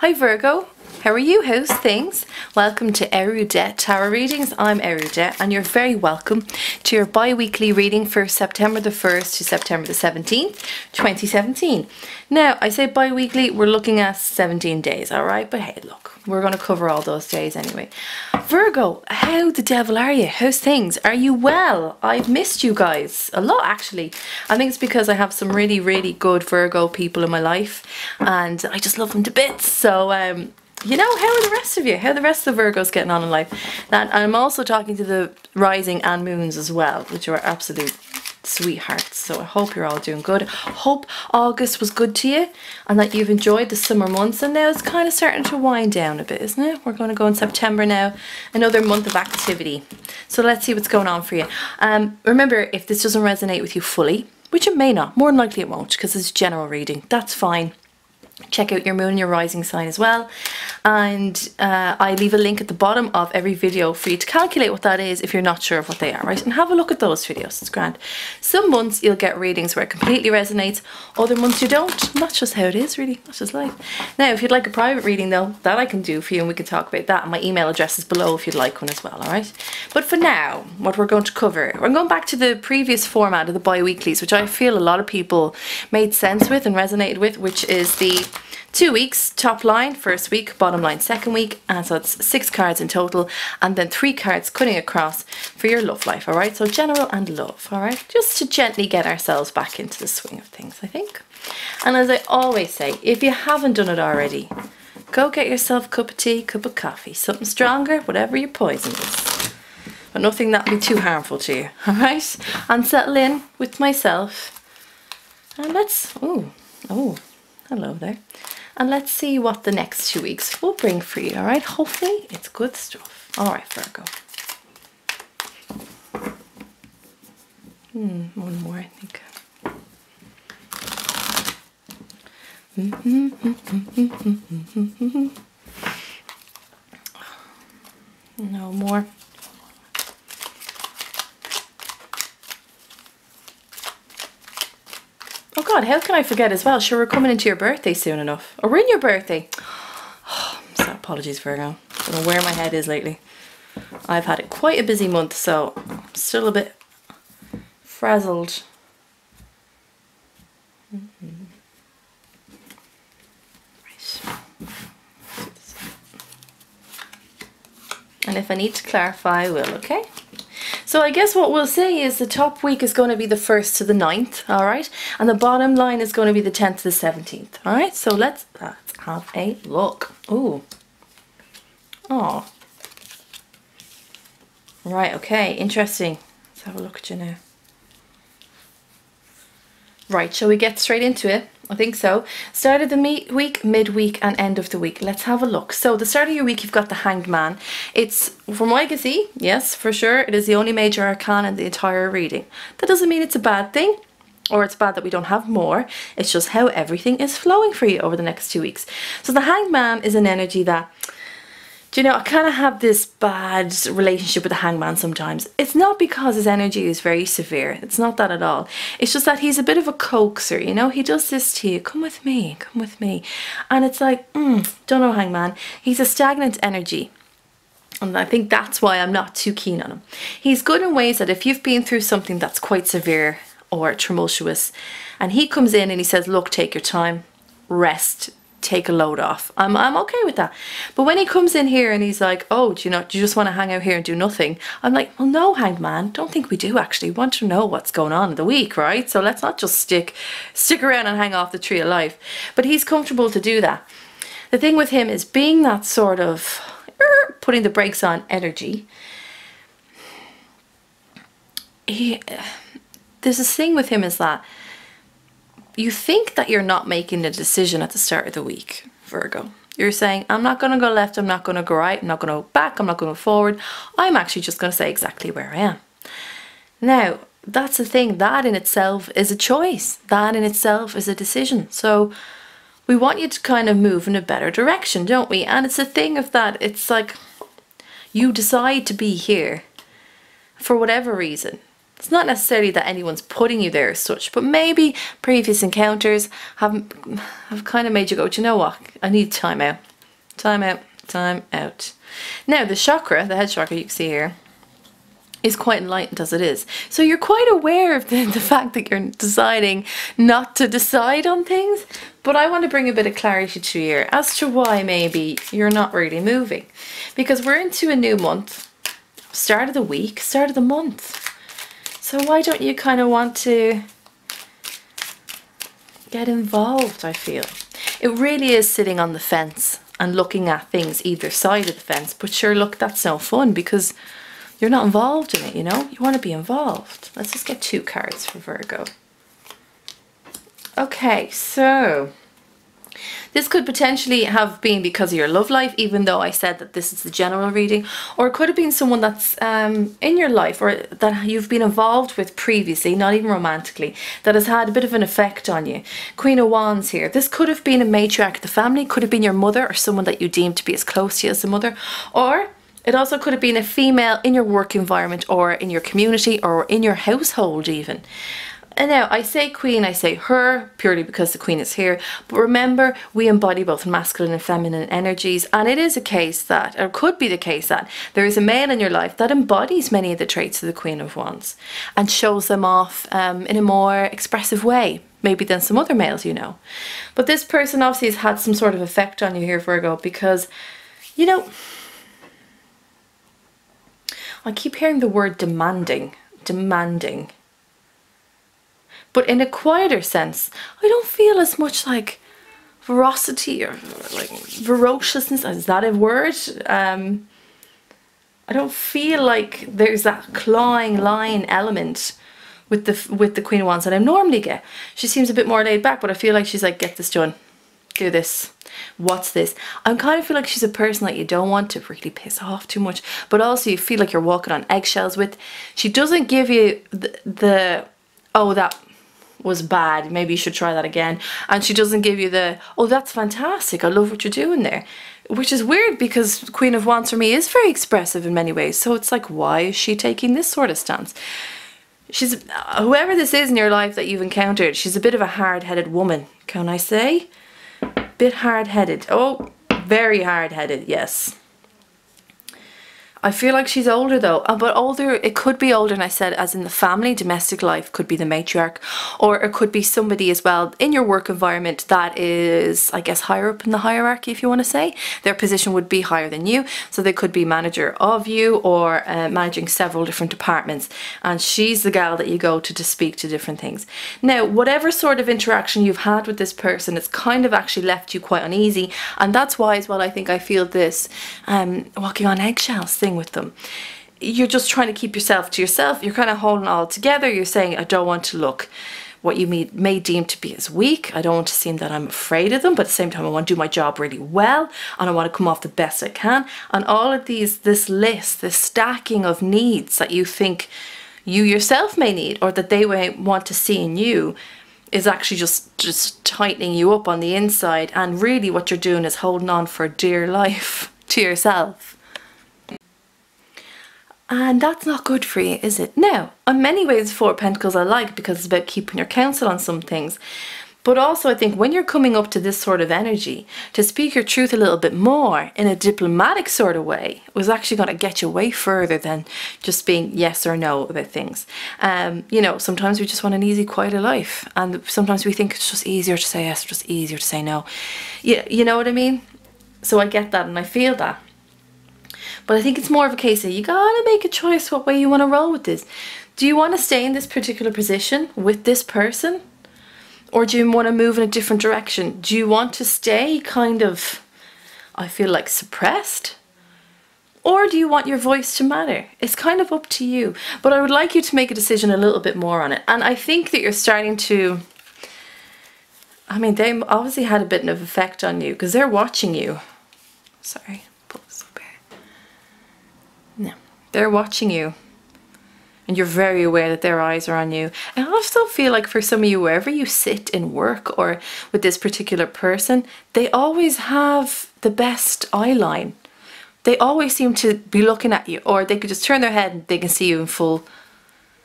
Hi Virgo, how are you? How's things? Welcome to Eriu Tarot Readings. I'm Eriu and you're very welcome to your bi-weekly reading for September the 1st to September the 17th, 2017. Now, I say bi-weekly, we're looking at 17 days, alright? But hey, look, we're going to cover all those days anyway. Virgo, how the devil are you? How's things? Are you well? I've missed you guys a lot actually. I think it's because I have some really, really good Virgo people in my life and I just love them to bits. So, you know, how are the rest of you? How are the rest of the Virgos getting on in life? And I'm also talking to the rising and moons as well, which are absolute sweethearts. So I hope you're all doing good. Hope August was good to you and that you've enjoyed the summer months, and now it's kind of starting to wind down a bit, isn't it? We're going to go in September now, another month of activity. So let's see what's going on for you. Remember, if this doesn't resonate with you fully, which it may not, more than likely it won't because it's general reading, that's fine. Check out your moon and your rising sign as well, and I leave a link at the bottom of every video for you to calculate what that is if you're not sure of what they are, right? And have a look at those videos, it's grand. Some months you'll get readings where it completely resonates, other months you don't. And that's just how it is really, that's just life. Now if you'd like a private reading though, that I can do for you and we can talk about that, and my email address is below if you'd like one as well, alright? But for now, what we're going to cover, we're going back to the previous format of the bi-weeklies, which I feel a lot of people made sense with and resonated with, which is the 2 weeks, top line first week, bottom line second week, and so it's 6 cards in total, and then 3 cards cutting across for your love life, alright? So general and love, alright? Just to gently get ourselves back into the swing of things, I think. And as I always say, if you haven't done it already, go get yourself a cup of tea, cup of coffee, something stronger, whatever your poison is. But nothing that'll be too harmful to you, alright? And settle in with myself. And let's, oh, hello there. And let's see what the next 2 weeks will bring for you, alright? Hopefully it's good stuff. Alright, Virgo. One more, I think. No more. Oh God, how can I forget as well? Sure, we're coming into your birthday soon enough. Or we're in your birthday. Oh, so apologies, Virgo. I don't know where my head is lately. I've had it quite a busy month, so I'm still a bit frazzled. Right. And if I need to clarify, I will, okay? So I guess what we'll say is the top week is going to be the 1st to the 9th, alright? And the bottom line is going to be the 10th to the 17th, alright? So let's have a look. Ooh. Oh. Right, okay, interesting. Let's have a look at you now. Right, shall we get straight into it? I think so. Start of the week, midweek and end of the week. Let's have a look. So the start of your week, you've got the Hanged Man. It's, from what I can see, yes, for sure, it is the only major arcana in the entire reading. That doesn't mean it's a bad thing, or it's bad that we don't have more. It's just how everything is flowing for you over the next 2 weeks. So the Hanged Man is an energy that, do you know, I kind of have this bad relationship with the Hangman sometimes. It's not because his energy is very severe. It's not that at all. It's just that he's a bit of a coaxer, you know. He does this to you. Come with me. Come with me. And it's like, don't know, Hangman. He's a stagnant energy. And I think that's why I'm not too keen on him. He's good in ways that if you've been through something that's quite severe or tumultuous, and he comes in and he says, look, take your time, rest, take a load off. I'm okay with that. But when he comes in here and he's like, oh, do you just want to hang out here and do nothing? I'm like, well, no, Hanged Man, don't think we do actually. We want to know what's going on in the week, right? So let's not just stick around and hang off the tree of life. But he's comfortable to do that. The thing with him is being that sort of putting the brakes on energy. There's this thing with him is that you think that you're not making a decision at the start of the week, Virgo. You're saying, I'm not going to go left, I'm not going to go right, I'm not going to go back, I'm not going to go forward. I'm actually just going to say exactly where I am. Now, that's the thing. That in itself is a choice. That in itself is a decision. So we want you to kind of move in a better direction, don't we? And it's a thing of that. It's like you decide to be here for whatever reason. It's not necessarily that anyone's putting you there as such, but maybe previous encounters have kind of made you go, do you know what? I need time out. Time out. Time out. Now the chakra, the head chakra you can see here, is quite enlightened as it is. So you're quite aware of the fact that you're deciding not to decide on things. But I want to bring a bit of clarity to you here as to why maybe you're not really moving. Because we're into a new month. Start of the week, start of the month. So why don't you kind of want to get involved, I feel. It really is sitting on the fence and looking at things either side of the fence. But sure, look, that's no fun because you're not involved in it, you know? You want to be involved. Let's just get 2 cards for Virgo. Okay, so this could potentially have been because of your love life, even though I said that this is the general reading. Or it could have been someone that's in your life or that you've been involved with previously, not even romantically, that has had a bit of an effect on you. Queen of Wands here. This could have been a matriarch of the family. Could have been your mother or someone that you deemed to be as close to you as a mother. Or it also could have been a female in your work environment or in your community or in your household even. And now I say queen, I say her, purely because the queen is here. But remember, we embody both masculine and feminine energies. And it is a case that, or could be the case that, there is a male in your life that embodies many of the traits of the Queen of Wands and shows them off in a more expressive way, maybe than some other males you know. But this person obviously has had some sort of effect on you here, Virgo, because, you know, I keep hearing the word demanding. But in a quieter sense, I don't feel as much like ferocity or like ferociousness. Is that a word? I don't feel like there's that clawing line element with the Queen of Wands that I normally get. She seems a bit more laid back, but I feel like she's like, get this done. Do this. What's this? I kind of feel like she's a person that you don't want to really piss off too much, but also you feel like you're walking on eggshells with. She doesn't give you the oh, that was bad, maybe you should try that again. And she doesn't give you the, oh, that's fantastic, I love what you're doing there. Which is weird because Queen of Wands for me is very expressive in many ways. So it's like, why is she taking this sort of stance? She's, whoever this is in your life that you've encountered, she's a bit of a hard-headed woman, can I say? Bit hard-headed. Oh, very hard-headed, yes. I feel like she's older though, but older, it could be older, and I said as in the family, domestic life, could be the matriarch, or it could be somebody as well in your work environment that is, I guess, higher up in the hierarchy, if you want to say. Their position would be higher than you, so they could be manager of you or managing several different departments, and she's the gal that you go to speak to different things. Now, whatever sort of interaction you've had with this person, it's kind of actually left you quite uneasy, and that's why as well I think I feel this walking on eggshells thing with them. You're just trying to keep yourself to yourself. You're kind of holding it all together. You're saying, I don't want to look what you may deem to be as weak. I don't want to seem that I'm afraid of them, but at the same time I want to do my job really well and I want to come off the best I can. And all of this list, this stacking of needs that you think you yourself may need or that they may want to see in you is actually just tightening you up on the inside, and really what you're doing is holding on for dear life to yourself. And that's not good for you, is it? Now, in many ways, Four of Pentacles I like because it's about keeping your counsel on some things. But also I think when you're coming up to this sort of energy, to speak your truth a little bit more in a diplomatic sort of way was actually going to get you way further than just being yes or no about things. You know, sometimes we just want an easy, quieter life. And sometimes we think it's just easier to say yes, just easier to say no. You know what I mean? So I get that and I feel that. But I think it's more of a case of you gotta make a choice what way you want to roll with this. Do you want to stay in this particular position with this person? Or do you want to move in a different direction? Do you want to stay kind of, I feel like, suppressed? Or do you want your voice to matter? It's kind of up to you. But I would like you to make a decision a little bit more on it. And I think that you're starting to, I mean, they obviously had a bit of effect on you because they're watching you. Sorry. No, they're watching you and you're very aware that their eyes are on you. And I also feel like for some of you, wherever you sit in work or with this particular person, they always have the best eye line. They always seem to be looking at you, or they could just turn their head and they can see you in full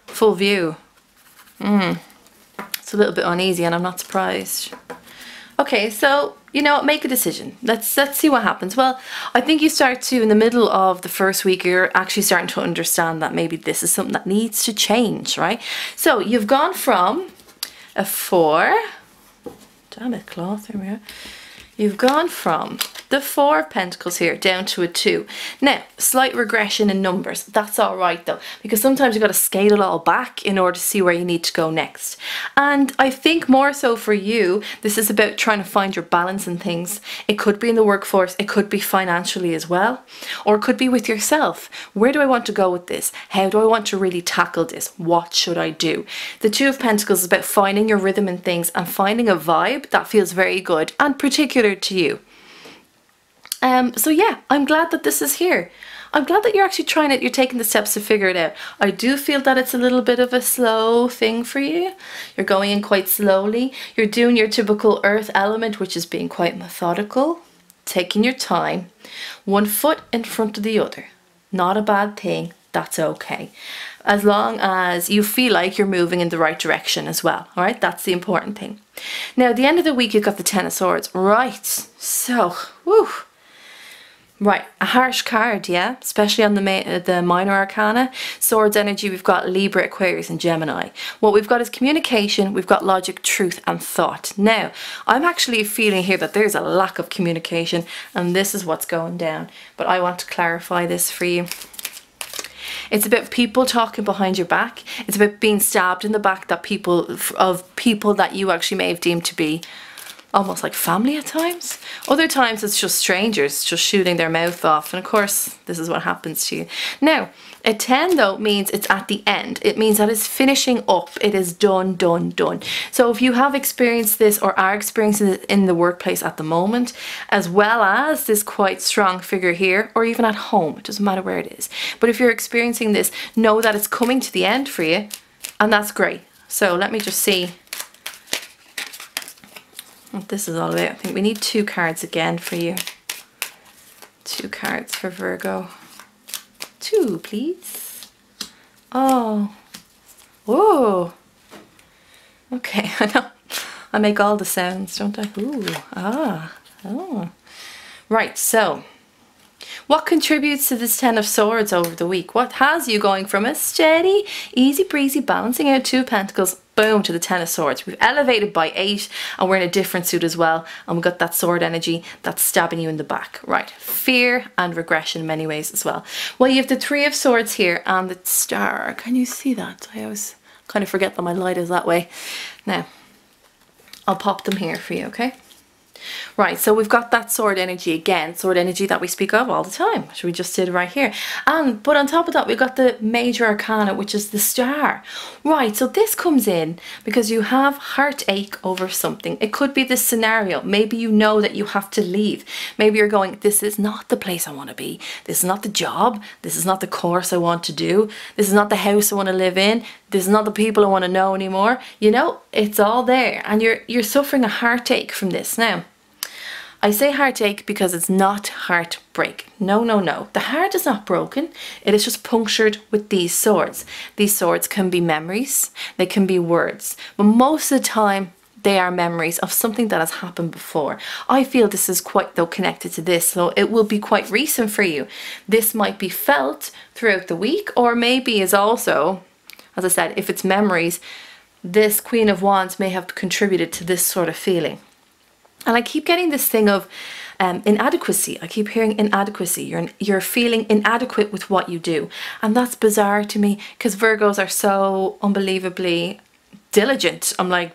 view. It's a little bit uneasy and I'm not surprised. Okay, so you know, make a decision. Let's see what happens. Well, I think you start to, in the middle of the first week, you're actually starting to understand that maybe this is something that needs to change, right? So you've gone from a 4, damn it, cloth, there we are. You've gone from the 4 of Pentacles here down to a 2. Now, slight regression in numbers. That's all right though, because sometimes you've got to scale it all back in order to see where you need to go next. And I think more so for you, this is about trying to find your balance in things. It could be in the workforce, it could be financially as well, or it could be with yourself. Where do I want to go with this? How do I want to really tackle this? What should I do? The 2 of Pentacles is about finding your rhythm in things and finding a vibe that feels very good and particular to you. So yeah, I'm glad that this is here. I'm glad that you're actually trying it, you're taking the steps to figure it out. I do feel that it's a little bit of a slow thing for you. You're going in quite slowly. You're doing your typical earth element, which is being quite methodical, taking your time, one foot in front of the other. Not a bad thing, that's okay. As long as you feel like you're moving in the right direction as well, all right? That's the important thing. Now, at the end of the week, you've got the 10 of Swords. Right, so, woo. Right, a harsh card, yeah, especially on the minor arcana. Swords energy, we've got Libra, Aquarius and Gemini. What we've got is communication, we've got logic, truth and thought. Now, I'm actually feeling here that there's a lack of communication and this is what's going down. But I want to clarify this for you. It's about people talking behind your back. It's about being stabbed in the back that people that you actually may have deemed to be almost like family at times. Other times it's just strangers just shooting their mouth off, and of course this is what happens to you. Now, a 10 though means it's at the end. It means that it's finishing up. It is done, done, done. So if you have experienced this or are experiencing it in the workplace at the moment, as well as this quite strong figure here, or even at home, it doesn't matter where it is. But if you're experiencing this, know that it's coming to the end for you, and that's great. So let me just see what this is all about. I think we need 2 cards again for you. 2 cards for Virgo. 2, please. Oh. Whoa. Okay, I know. I make all the sounds, don't I? Ooh. Ah. Oh. Right, so what contributes to this 10 of Swords over the week? What has you going from a steady, easy breezy, balancing out 2 of Pentacles, boom, to the 10 of Swords? We've elevated by 8 and we're in a different suit as well, and we've got that sword energy that's stabbing you in the back. Right, fear and regression in many ways as well. Well, you have the 3 of Swords here and the star. Can you see that? I always kind of forget that my light is that way. Now, I'll pop them here for you, okay? Right, so we've got that sword energy again, sword energy that we speak of all the time, which we just did right here. But on top of that, we've got the major arcana, which is the star. Right, so this comes in because you have heartache over something. It could be this scenario. Maybe you know that you have to leave. Maybe you're going, this is not the place I want to be. This is not the job. This is not the course I want to do. This is not the house I want to live in. This is not the people I want to know anymore. You know, it's all there, and you're suffering a heartache from this. Now, I say heartache because it's not heartbreak. No, no, no. The heart is not broken. It is just punctured with these swords. These swords can be memories. They can be words. But most of the time, they are memories of something that has happened before. I feel this is quite, though, connected to this, so it will be quite recent for you. This might be felt throughout the week, or maybe is also, as I said, if it's memories, this Queen of Wands may have contributed to this sort of feeling. And I keep getting this thing of inadequacy. I keep hearing inadequacy. You're feeling inadequate with what you do. And that's bizarre to me because Virgos are so unbelievably diligent. I'm like,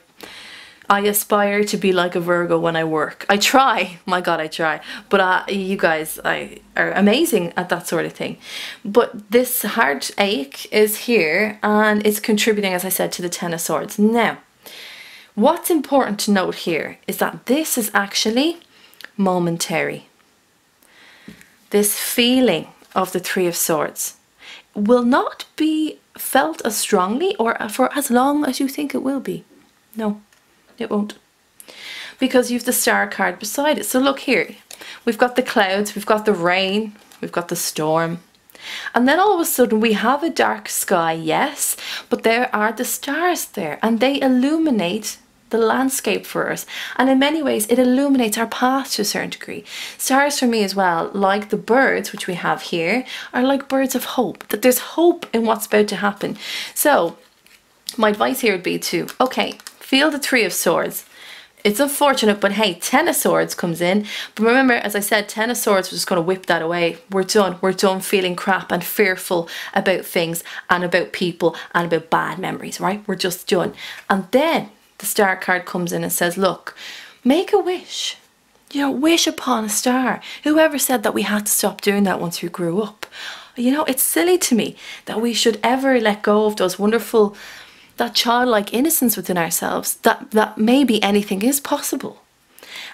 I aspire to be like a Virgo when I work. I try. My God, I try. But you guys are amazing at that sort of thing. But this heartache is here and it's contributing, as I said, to the 10 of Swords. Now, what's important to note here is that this is actually momentary. This feeling of the 3 of Swords will not be felt as strongly or for as long as you think it will be. No, it won't. Because you've the star card beside it. So look here, we've got the clouds, we've got the rain, we've got the storm. And then all of a sudden we have a dark sky, yes, but there are the stars there and they illuminate the landscape for us, and in many ways it illuminates our path to a certain degree. Stars for me as well, like the birds which we have here, are like birds of hope, that there's hope in what's about to happen. So my advice here would be to, okay, feel the Three of Swords. It's unfortunate, but hey, Ten of Swords comes in. But remember, as I said, Ten of Swords, we're just going to whip that away. We're done. We're done feeling crap and fearful about things and about people and about bad memories, right? We're just done. And then the Star card comes in and says, look, make a wish. You know, wish upon a star. Whoever said that we had to stop doing that once we grew up? You know, it's silly to me that we should ever let go of those wonderful, that childlike innocence within ourselves, that maybe anything is possible.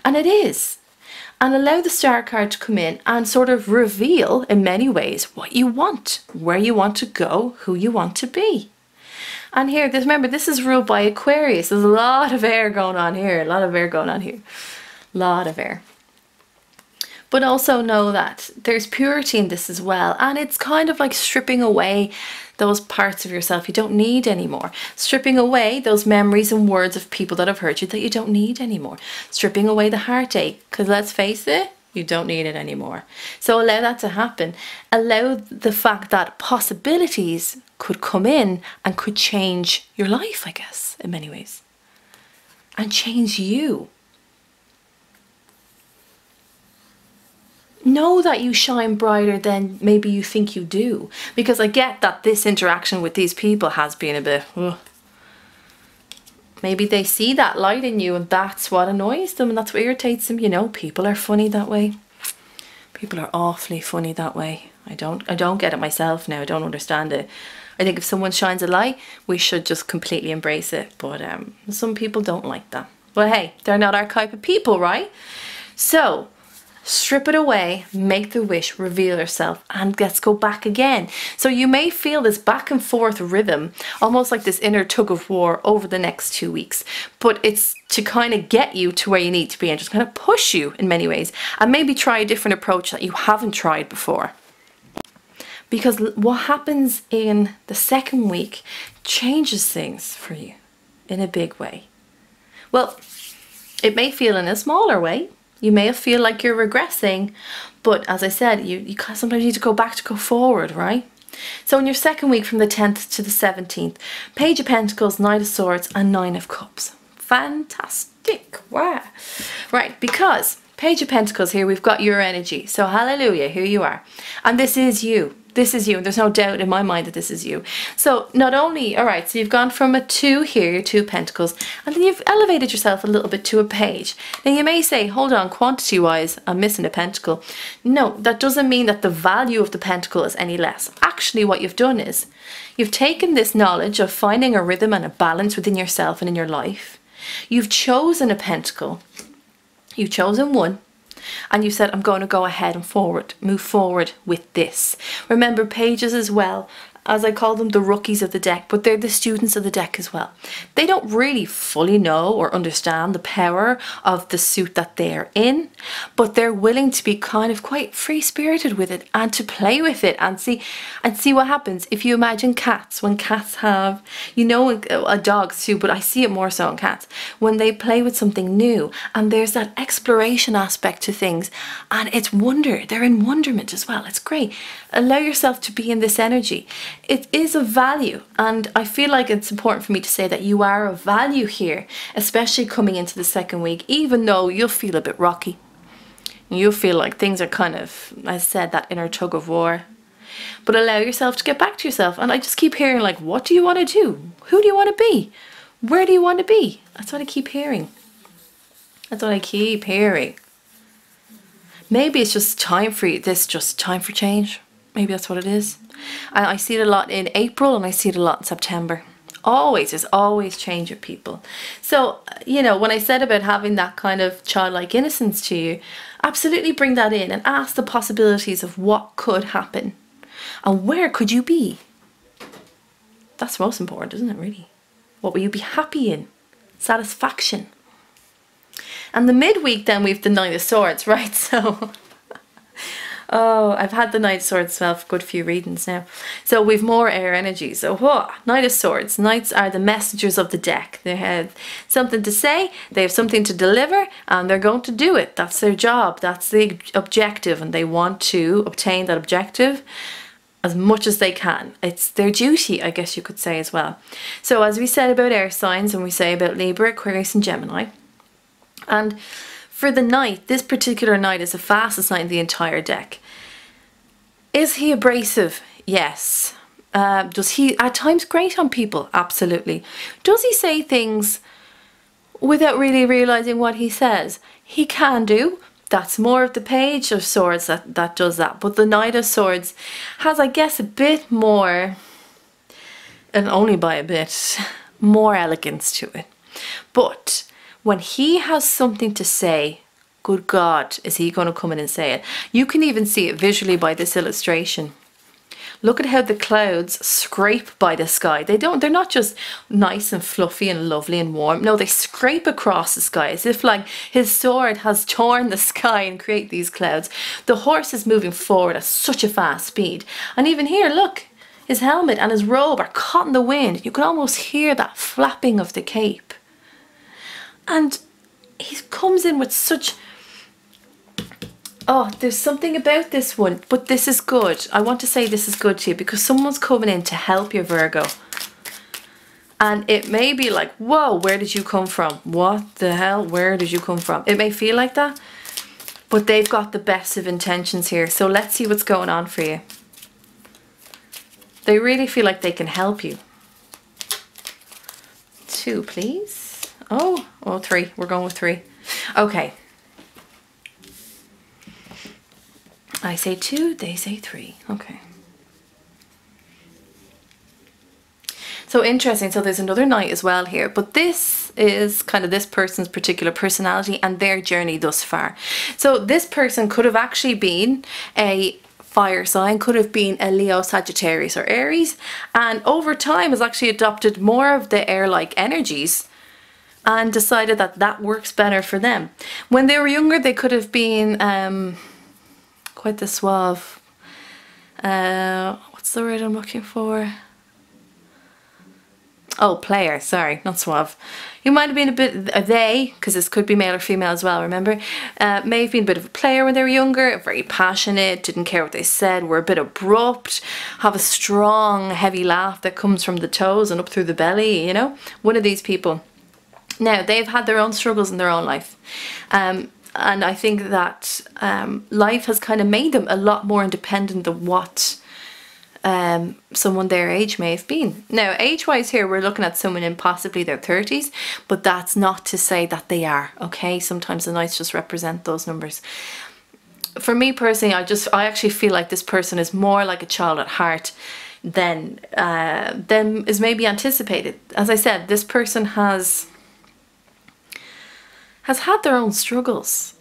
And it is. And allow the Star card to come in and sort of reveal in many ways what you want, where you want to go, who you want to be. And here, remember, this is ruled by Aquarius. There's a lot of air going on here, a lot of air going on here, a lot of air. But also know that there's purity in this as well. And it's kind of like stripping away those parts of yourself you don't need anymore. Stripping away those memories and words of people that have hurt you that you don't need anymore. Stripping away the heartache, because let's face it, you don't need it anymore. So allow that to happen. Allow the fact that possibilities could come in and could change your life, I guess, in many ways. And change you. Know that you shine brighter than maybe you think you do. Because I get that this interaction with these people has been a bit, ugh. Maybe they see that light in you and that's what annoys them and that's what irritates them. You know, people are funny that way. People are awfully funny that way. I don't get it myself now. I don't understand it. I think if someone shines a light, we should just completely embrace it. But some people don't like that. But hey, they're not our type of people, right? So strip it away, make the wish, reveal yourself, and let's go back again. So you may feel this back and forth rhythm, almost like this inner tug of war over the next 2 weeks. But it's to kind of get you to where you need to be and just kind of push you in many ways. And maybe try a different approach that you haven't tried before. Because what happens in the second week changes things for you in a big way. Well, it may feel in a smaller way. You may feel like you're regressing, but as I said, you sometimes need to go back to go forward, right? So in your second week from the 10th to the 17th, Page of Pentacles, Knight of Swords and Nine of Cups. Fantastic. Wow. Right, because Page of Pentacles here, we've got your energy. So hallelujah, here you are. And this is you. This is you, and there's no doubt in my mind that this is you. So not only, all right, so you've gone from a 2 here, your 2 of Pentacles, and then you've elevated yourself a little bit to a Page. Now you may say, hold on, quantity wise, I'm missing a Pentacle. No, that doesn't mean that the value of the Pentacle is any less. Actually, what you've done is, you've taken this knowledge of finding a rhythm and a balance within yourself and in your life. You've chosen a Pentacle. You've chosen one. And you said, I'm going to go ahead and move forward with this. Remember, pages as well, as I call them, the rookies of the deck, but they're the students of the deck as well. They don't really fully know or understand the power of the suit that they're in, but they're willing to be kind of quite free-spirited with it and to play with it and see what happens. If you imagine cats, when cats have, you know, dogs too, but I see it more so in cats, when they play with something new and there's that exploration aspect to things and it's wonder, they're in wonderment as well. It's great. Allow yourself to be in this energy. It is of value, and I feel like it's important for me to say that you are of value here, especially coming into the second week, even though you'll feel a bit rocky. You'll feel like things are kind of, as I said, that inner tug of war. But allow yourself to get back to yourself. And I just keep hearing, like, what do you want to do? Who do you want to be? Where do you want to be? That's what I keep hearing. That's what I keep hearing. Maybe it's just time for you. This just time for change. Maybe that's what it is. I see it a lot in April and I see it a lot in September. Always, there's always change with people. So, you know, when I said about having that kind of childlike innocence to you, absolutely bring that in and ask the possibilities of what could happen and where could you be. That's most important, isn't it, really? What will you be happy in? Satisfaction. And the midweek then we've the Nine of Swords, right? So Oh, I've had the Knight of Swords for a good few readings now. So we've more air energy. So what? Knight of Swords. Knights are the messengers of the deck. They have something to say, they have something to deliver, and they're going to do it. That's their job. That's the objective, and they want to obtain that objective as much as they can. It's their duty, I guess you could say as well. So as we said about air signs, and we say about Libra, Aquarius and Gemini, and for the Knight, this particular Knight is the fastest Knight in the entire deck. Is he abrasive? Yes. Does he at times grate on people? Absolutely. Does he say things without really realising what he says? He can do. That's more of the Page of Swords that does that. But the Knight of Swords has, I guess, a bit more, and only by a bit, more elegance to it. But when he has something to say, good God, is he going to come in and say it? You can even see it visually by this illustration. Look at how the clouds scrape by the sky. They're not just nice and fluffy and lovely and warm. No, they scrape across the sky as if like his sword has torn the sky and create these clouds. The horse is moving forward at such a fast speed. And even here, look, his helmet and his robe are caught in the wind. You can almost hear that flapping of the cape. And he comes in with such... Oh, there's something about this one, but this is good. I want to say this is good to you because someone's coming in to help you, Virgo. And it may be like, whoa, where did you come from? What the hell? Where did you come from? It may feel like that, but they've got the best of intentions here. So let's see what's going on for you. They really feel like they can help you. 2, please. Oh, 3. We're going with 3. Okay. I say 2, they say 3. Okay. So interesting. So there's another Knight as well here, but this is kind of this person's particular personality and their journey thus far. So this person could have actually been a fire sign, could have been a Leo, Sagittarius or Aries, and over time has actually adopted more of the air-like energies and decided that that works better for them. When they were younger, they could have been quite the suave, what's the word I'm looking for? Oh, player, sorry, not suave. You might have been a bit, because this could be male or female as well, remember? May have been a bit of a player when they were younger, very passionate, didn't care what they said, were a bit abrupt, have a strong, heavy laugh that comes from the toes and up through the belly, you know? One of these people. Now, they've had their own struggles in their own life. And I think that life has kind of made them a lot more independent than what someone their age may have been. Now, age-wise here, we're looking at someone in possibly their 30s, but that's not to say that they are, okay? Sometimes the Knights just represent those numbers. For me personally, I actually feel like this person is more like a child at heart than is maybe anticipated. As I said, this person has had their own struggles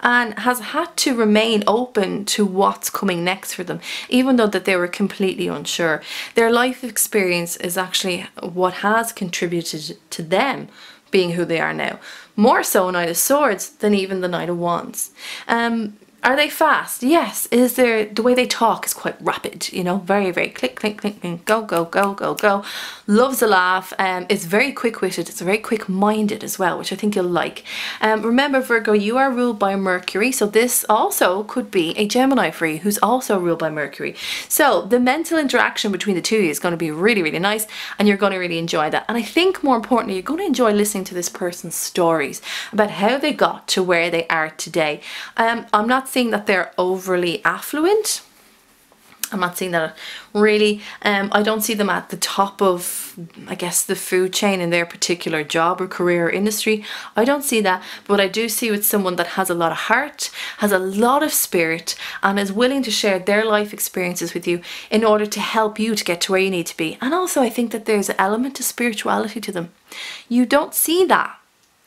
and has had to remain open to what's coming next for them, even though that they were completely unsure. Their life experience is actually what has contributed to them being who they are now. More so Knight of Swords than even the Knight of Wands. Are they fast? Yes. Is there, the way they talk is quite rapid, you know, very, very click, click, click, click, go, go, go, go, go. Loves a laugh. It's very quick-witted. It's very quick-minded as well, which I think you'll like. Remember, Virgo, you are ruled by Mercury, so this also could be a Gemini for you who's also ruled by Mercury. So the mental interaction between the two of you is going to be really, really nice, and you're going to really enjoy that. And I think more importantly, you're going to enjoy listening to this person's stories about how they got to where they are today. I'm not saying that they're overly affluent. I'm not saying that really. I don't see them at the top of, I guess, the food chain in their particular job or career or industry. I don't see that, but I do see with someone that has a lot of heart, has a lot of spirit, and is willing to share their life experiences with you in order to help you to get to where you need to be. And also I think that there's an element of spirituality to them. You don't see that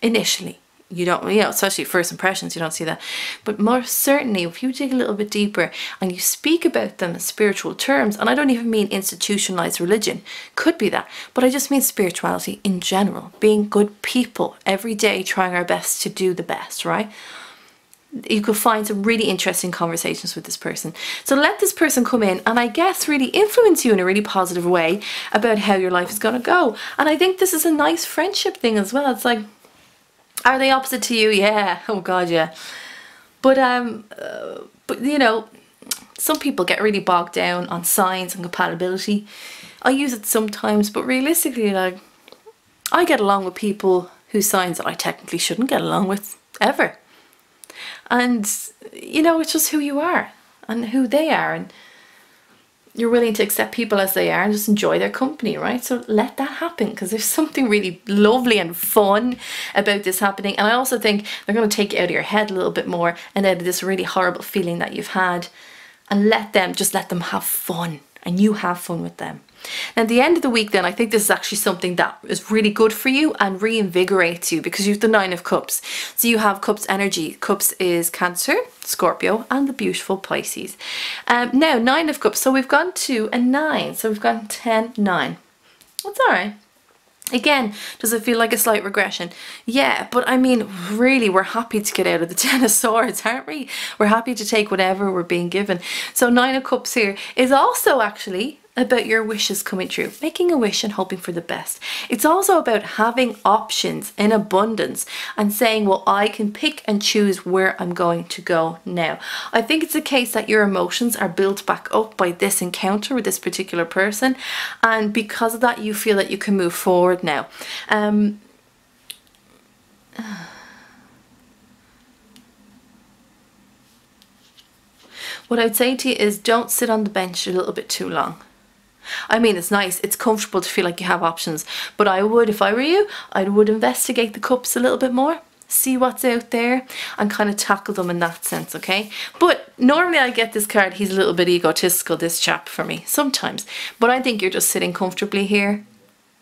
initially. You don't, you know, especially first impressions, you don't see that. But more certainly, if you dig a little bit deeper and you speak about them in spiritual terms, and I don't even mean institutionalized religion, could be that, but I just mean spirituality in general, being good people every day, trying our best to do the best, right? you could find some really interesting conversations with this person. So let this person come in and I guess really influence you in a really positive way about how your life is going to go. And I think this is a nice friendship thing as well. It's like, are they opposite to you? Yeah. Oh God, yeah. But you know, some people get really bogged down on signs and compatibility. I use it sometimes, but realistically, like, I get along with people whose signs that I technically shouldn't get along with ever. And, you know, it's just who you are and who they are. And you're willing to accept people as they are and just enjoy their company, right? So let that happen, because there's something really lovely and fun about this happening. And I also think they're going to take you out of your head a little bit more and out of this really horrible feeling that you've had, and let them have fun, and you have fun with them. Now, at the end of the week then, I think this is actually something that is really good for you and reinvigorates you, because you have the Nine of Cups. So you have Cups energy. Cups is Cancer, Scorpio, and the beautiful Pisces. Now, Nine of Cups. So we've gone to a 9. So we've gone 10, 9. That's all right. Again, does it feel like a slight regression? Yeah, but I mean, really, we're happy to get out of the Ten of Swords, aren't we? We're happy to take whatever we're being given. So Nine of Cups here is also actually about your wishes coming true, making a wish and hoping for the best. It's also about having options in abundance and saying, well, I can pick and choose where I'm going to go now. I think it's a case that your emotions are built back up by this encounter with this particular person, and because of that, you feel that you can move forward now. What I'd say to you is, don't sit on the bench a little bit too long. I mean, it's nice, it's comfortable to feel like you have options, but I would, if I were you, I would investigate the cups a little bit more, see what's out there, and kind of tackle them in that sense, okay? But normally I get this card, he's a little bit egotistical, this chap, for me, sometimes. But I think you're just sitting comfortably here,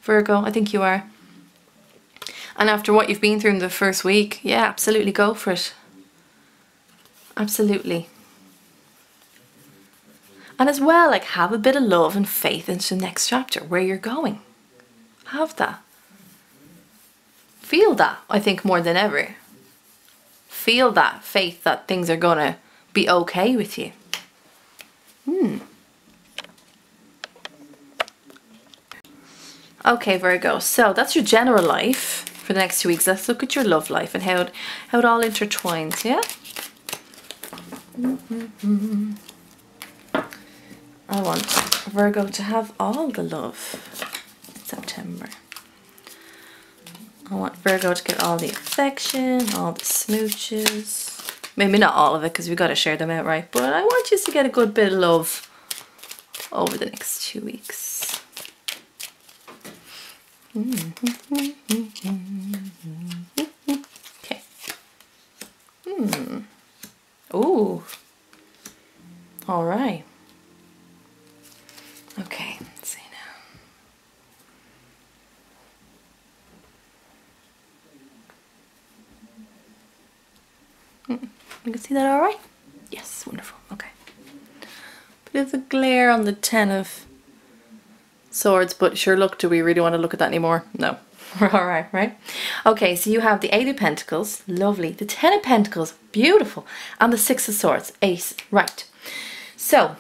Virgo. I think you are. And after what you've been through in the first week, yeah, absolutely go for it. Absolutely. And as well, like, have a bit of love and faith into the next chapter, where you're going. Have that. Feel that, I think, more than ever. Feel that faith that things are going to be okay with you. Okay, Virgo, so that's your general life for the next 2 weeks. Let's look at your love life and how it all intertwines, yeah? I want Virgo to have all the love in September. I want Virgo to get all the affection, all the smooches. Maybe not all of it, because we've got to share them out, right? But I want you to get a good bit of love over the next 2 weeks. Okay. Ooh. All right. Okay, let's see now. You can see that all right? Yes, wonderful. Okay. Bit of a glare on the Ten of Swords, but sure, look, do we really want to look at that anymore? No. We're all right, right? Okay, so you have the Eight of Pentacles, lovely. The Ten of Pentacles, beautiful. And the Six of Swords, ace, right. So,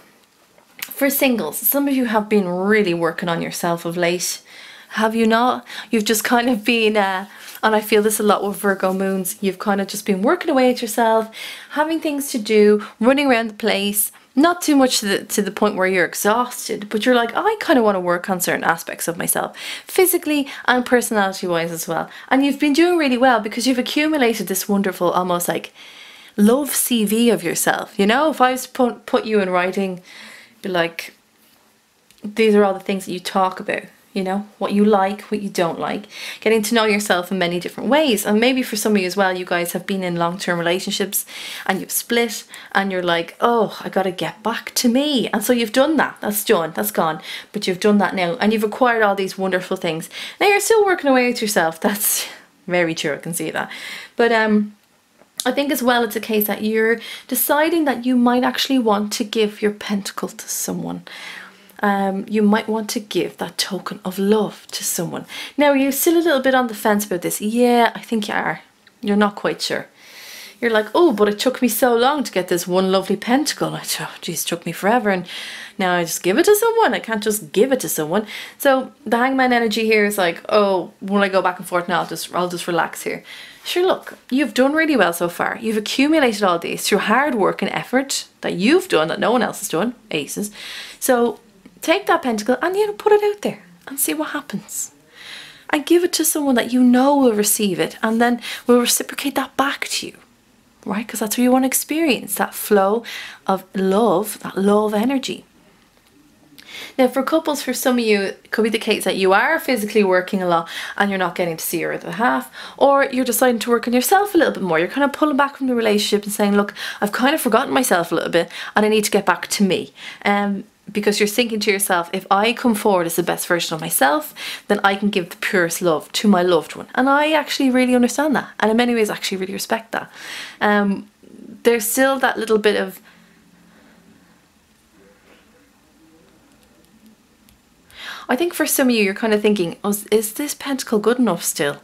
for singles, some of you have been really working on yourself of late. Have you not? You've just kind of been, and I feel this a lot with Virgo moons, you've kind of just been working away at yourself, having things to do, running around the place, not too much to the point where you're exhausted, but you're like, I kind of want to work on certain aspects of myself, physically and personality wise as well. And you've been doing really well because you've accumulated this wonderful, almost like love CV of yourself. You know, if I was to put you in writing, be like, these are all the things that you talk about, you know, what you like, what you don't like, getting to know yourself in many different ways. And maybe for some of you as well, you guys have been in long-term relationships and you've split and you're like, oh, I gotta get back to me. And so you've done that. That's done, that's gone, but you've done that now and you've acquired all these wonderful things. Now you're still working away with yourself. That's very true, I can see that. But I think as well it's a case that you're deciding that you might actually want to give your pentacle to someone. You might want to give that token of love to someone. Now, are you still a little bit on the fence about this? Yeah, I think you are. You're not quite sure. you're like, oh, but it took me so long to get this one lovely pentacle. Geez, it took me forever, and now I just give it to someone. I can't just give it to someone. So the hangman energy here is like, oh, when I go back and forth now, I'll just relax here. Sure, look, you've done really well so far. You've accumulated all these through hard work and effort that you've done that no one else has done, aces. So take that pentacle and, you know, put it out there and see what happens. And give it to someone that you know will receive it, and then will reciprocate that back to you, right? Because that's what you want to experience, that flow of love, that love energy. Now for couples, for some of you, it could be the case that you are physically working a lot and you're not getting to see your other half, or you're deciding to work on yourself a little bit more. You're kind of pulling back from the relationship and saying, look, I've kind of forgotten myself a little bit and I need to get back to me. Because you're thinking to yourself, if I come forward as the best version of myself, then I can give the purest love to my loved one. And I actually really understand that, and in many ways actually really respect that. There's still that little bit of, I think for some of you, you're kind of thinking, oh, is this pentacle good enough still?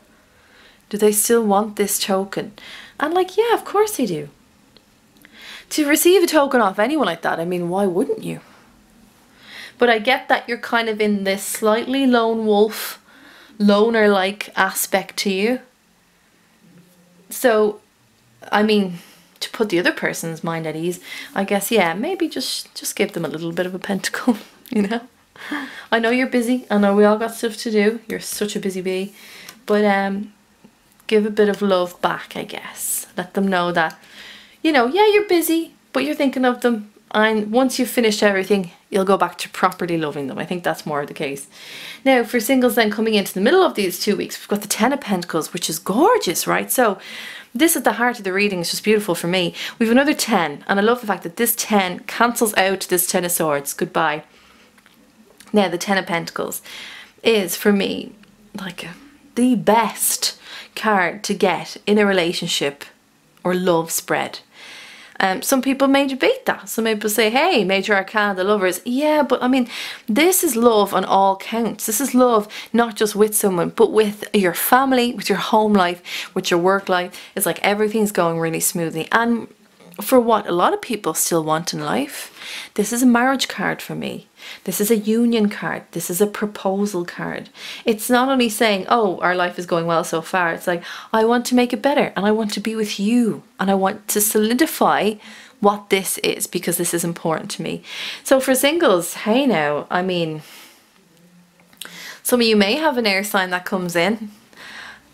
Do they still want this token? And like, yeah, of course they do. To receive a token off anyone like that, I mean, why wouldn't you? But I get that you're kind of in this slightly lone wolf, loner-like aspect to you. So, I mean, to put the other person's mind at ease, I guess, yeah, maybe just give them a little bit of a pentacle, you know? I know you're busy. I know we all got stuff to do. You're such a busy bee. But give a bit of love back, I guess. Let them know that, you know, yeah, you're busy, but you're thinking of them. And once you've finished everything, you'll go back to properly loving them. I think that's more the case. Now, for singles then, coming into the middle of these 2 weeks, we've got the Ten of Pentacles, which is gorgeous, right? So this is the heart of the reading. It's just beautiful for me. We have another 10, and I love the fact that this 10 cancels out this 10 of Swords. Goodbye. Now, the Ten of Pentacles is, for me, like the best card to get in a relationship or love spread. Some people may debate that. Some people say, hey, Major Arcana, the Lovers. Yeah, but I mean, this is love on all counts. This is love not just with someone, but with your family, with your home life, with your work life. It's like everything's going really smoothly. And for what a lot of people still want in life, this is a marriage card for me. This is a union card. This is a proposal card. It's not only saying, oh, our life is going well so far. It's like, I want to make it better, and I want to be with you, and I want to solidify what this is, because this is important to me. So for singles, hey now, I mean, some of you may have an air sign that comes in.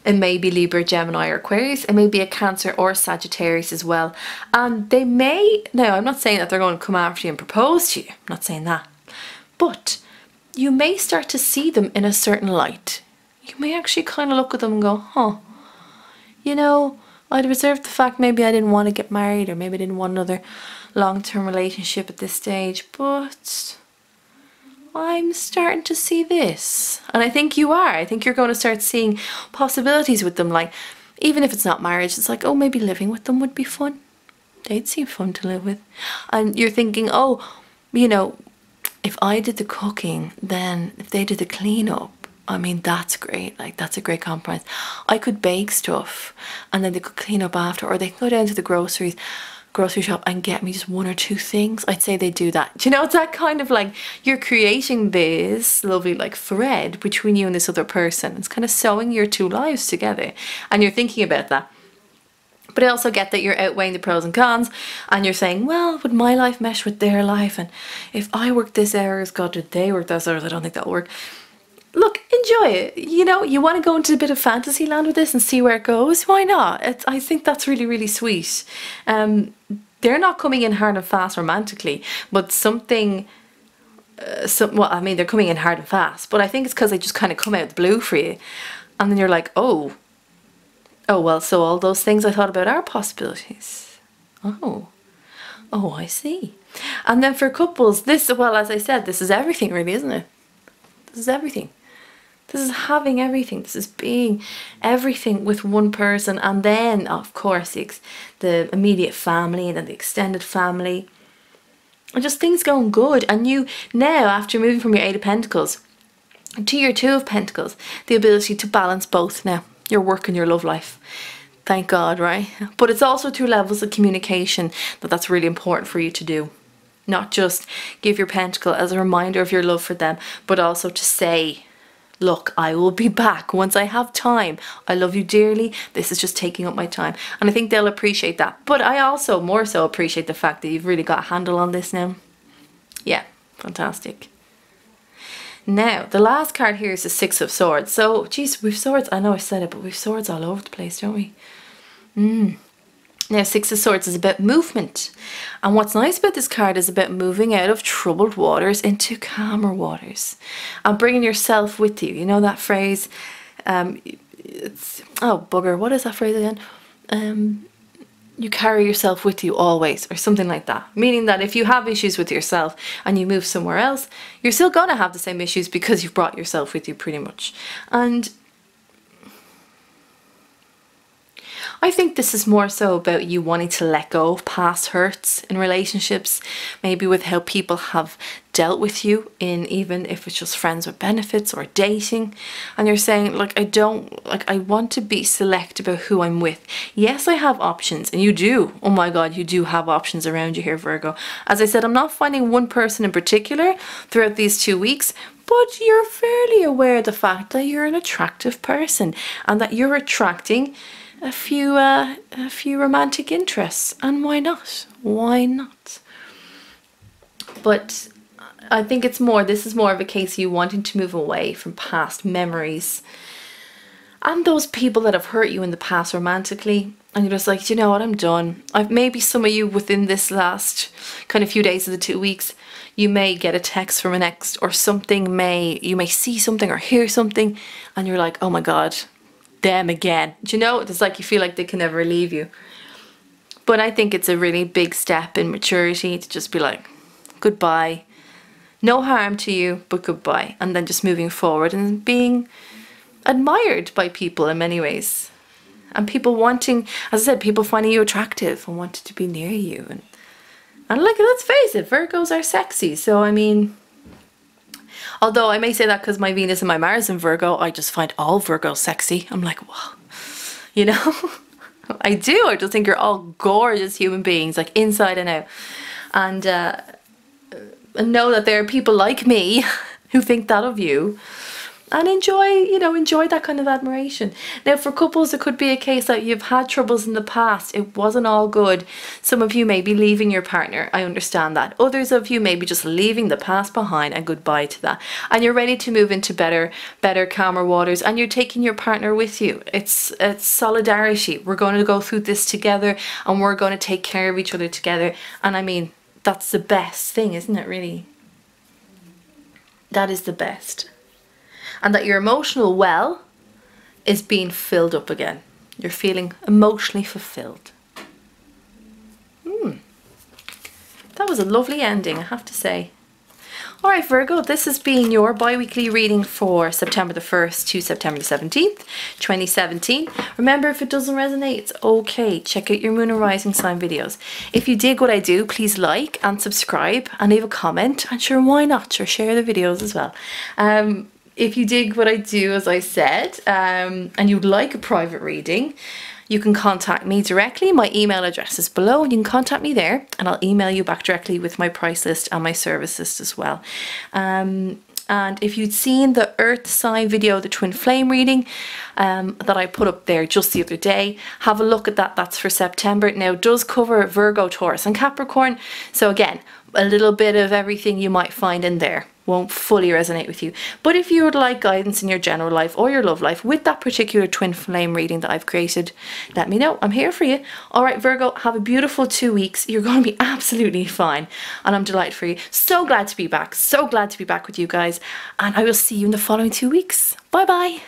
It may be Libra, Gemini, or Aquarius. It may be a Cancer or Sagittarius as well. And they may, now I'm not saying that they're going to come after you and propose to you. I'm not saying that. But you may start to see them in a certain light. You may actually kind of look at them and go, huh, you know, I'd reserved the fact maybe I didn't want to get married, or maybe I didn't want another long-term relationship at this stage, but I'm starting to see this. And I think you are. I think you're going to start seeing possibilities with them. Like, even if it's not marriage, it's like, oh, maybe living with them would be fun. They'd seem fun to live with. And you're thinking, oh, you know, if I did the cooking, then if they did the cleanup, I mean, that's great. Like, that's a great compromise. I could bake stuff and then they could clean up after, or they could go down to the grocery shop and get me just one or two things. I'd say they do that. Do you know, it's that kind of like, you're creating this lovely like thread between you and this other person. It's kind of sewing your two lives together, and you're thinking about that. But I also get that you're outweighing the pros and cons, and you're saying, well, would my life mesh with their life? And if I work this hours, God, did they work those hours? I don't think that'll work. Look, enjoy it. You know, you want to go into a bit of fantasy land with this and see where it goes. Why not? I think that's really, really sweet. They're not coming in hard and fast romantically, but something... well, I mean, they're coming in hard and fast, but I think it's because they just kind of come out of the blue for you. And then you're like, oh, well, so all those things I thought about are possibilities. Oh, I see. And then for couples, this, well, as I said, this is everything really, isn't it? This is everything. This is having everything. This is being everything with one person. And then, of course, the immediate family, and then the extended family. And just things going good. And you now, after moving from your Eight of Pentacles to your Two of Pentacles, the ability to balance both now. Your work and your love life. Thank God, right? But it's also through levels of communication that's really important for you to do. Not just give your pentacle as a reminder of your love for them, but also to say, look, I will be back once I have time. I love you dearly. This is just taking up my time. And I think they'll appreciate that. But I also more so appreciate the fact that you've really got a handle on this now. Yeah, fantastic. Now, the last card here is the Six of Swords. So, geez, we've swords. I know I said it, but we've swords all over the place, don't we? Now, Six of Swords is about movement. And what's nice about this card is about moving out of troubled waters into calmer waters. And bringing yourself with you. You know that phrase? Oh, bugger. What is that phrase again? You carry yourself with you always, or something like that. Meaning that if you have issues with yourself and you move somewhere else, you're still going to have the same issues because you've brought yourself with you pretty much. And I think this is more so about you wanting to let go of past hurts in relationships, maybe with how people have dealt with you in, even if it's just friends with benefits or dating, and you're saying, like, I want to be select about who I'm with. Yes, I have options, and you do. Oh my God, you do have options around you here, Virgo. As I said, I'm not finding one person in particular throughout these 2 weeks, but you're fairly aware of the fact that you're an attractive person and that you're attracting a few romantic interests, and why not? Why not? But I think this is more of a case of you wanting to move away from past memories and those people that have hurt you in the past romantically, and you're just like, you know what, I'm done. Maybe some of you within this last kind of few days of the 2 weeks, you may get a text from an ex or something, you may see something or hear something, and you're like, oh my God, them again. Do you know? It's like you feel like they can never leave you. But I think it's a really big step in maturity to just be like, goodbye. No harm to you, but goodbye. And then just moving forward and being admired by people in many ways. And people wanting, as I said, people finding you attractive and wanting to be near you. And like, let's face it, Virgos are sexy. So, I mean, although I may say that because my Venus and my Mars in Virgo, I just find all Virgos sexy. I'm like, wow, you know, I do. I just think you're all gorgeous human beings, like inside and out. And know that there are people like me who think that of you and enjoy that kind of admiration. Now, for couples, it could be a case that you've had troubles in the past. It wasn't all good. Some of you may be leaving your partner. I understand that. Others of you may be just leaving the past behind and goodbye to that. And you're ready to move into better, calmer waters, and you're taking your partner with you. It's solidarity. We're going to go through this together, and we're going to take care of each other together. And I mean, that's the best thing, isn't it, really? That is the best. And that your emotional well is being filled up again. You're feeling emotionally fulfilled. That was a lovely ending, I have to say. Alright, Virgo, this has been your bi-weekly reading for September the 1st to September the 17th, 2017. Remember, if it doesn't resonate, it's okay. Check out your moon and rising sign videos. If you dig what I do, please like and subscribe and leave a comment. And sure, why not? Sure, share the videos as well. If you dig what I do, as I said, and you'd like a private reading, you can contact me directly. My email address is below. You can contact me there and I'll email you back directly with my price list and my service list as well. And if you'd seen the Earth sign video, the twin flame reading that I put up there just the other day, have a look at that. That's for September. Now, it does cover Virgo, Taurus and Capricorn. So again, a little bit of everything you might find in there. Won't fully resonate with you. But if you would like guidance in your general life or your love life with that particular twin flame reading that I've created, let me know. I'm here for you. Alright, Virgo, have a beautiful 2 weeks. You're going to be absolutely fine. And I'm delighted for you. So glad to be back. So glad to be back with you guys. And I will see you in the following 2 weeks. Bye bye.